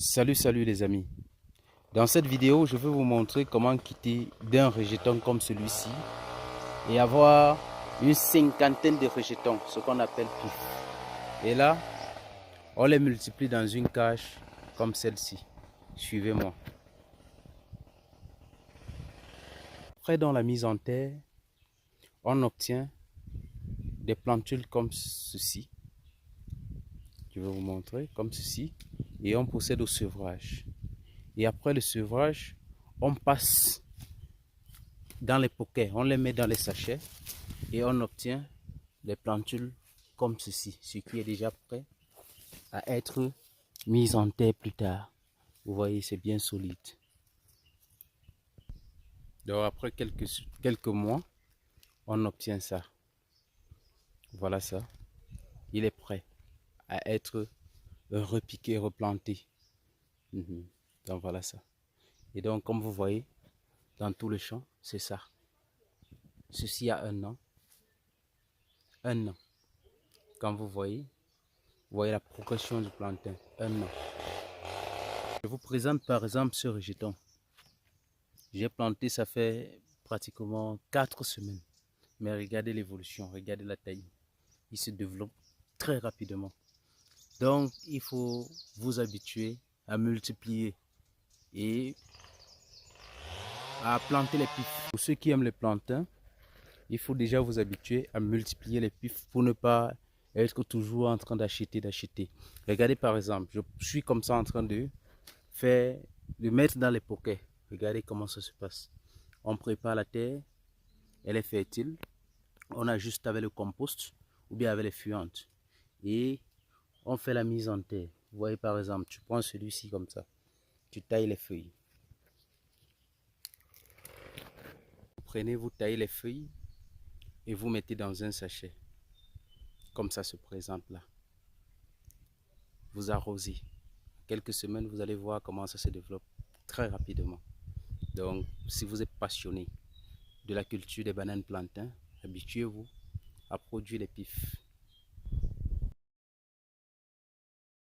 Salut les amis. Dans cette vidéo, je vais vous montrer comment quitter d'un rejeton comme celui-ci et avoir une cinquantaine de rejetons, ce qu'on appelle pif. Et là, on les multiplie dans une cage comme celle-ci. Suivez-moi. Après dans la mise en terre, on obtient des plantules comme ceci. Je vais vous montrer comme ceci. Et on procède au sevrage. Et après le sevrage, on passe dans les poquets, on les met dans les sachets et on obtient des plantules comme ceci, ce qui est déjà prêt à être mis en terre plus tard. Vous voyez, c'est bien solide. Donc après quelques mois, on obtient ça. Voilà ça. Il est prêt à être repiqué, replanté. Donc voilà ça. Et donc comme vous voyez, dans tout le champ, c'est ça. Ceci a un an. Un an. Quand vous voyez la progression du plantain. Un an. Je vous présente par exemple ce rejeton. J'ai planté, ça fait pratiquement 4 semaines. Mais regardez l'évolution, regardez la taille. Il se développe très rapidement. Donc, il faut vous habituer à multiplier et à planter les pifs. Pour ceux qui aiment les plantains, il faut déjà vous habituer à multiplier les pifs pour ne pas être toujours en train d'acheter. Regardez par exemple, je suis comme ça en train de mettre dans les poquets. Regardez comment ça se passe. On prépare la terre, elle est fertile. On ajuste avec le compost ou bien avec les fuyantes. Et on fait la mise en terre. Vous voyez par exemple, tu prends celui-ci comme ça. Tu tailles les feuilles. Vous taillez les feuilles et vous mettez dans un sachet. Comme ça se présente là. Vous arrosez. Quelques semaines, vous allez voir comment ça se développe très rapidement. Donc, si vous êtes passionné de la culture des bananes plantains, habituez-vous à produire les pifs.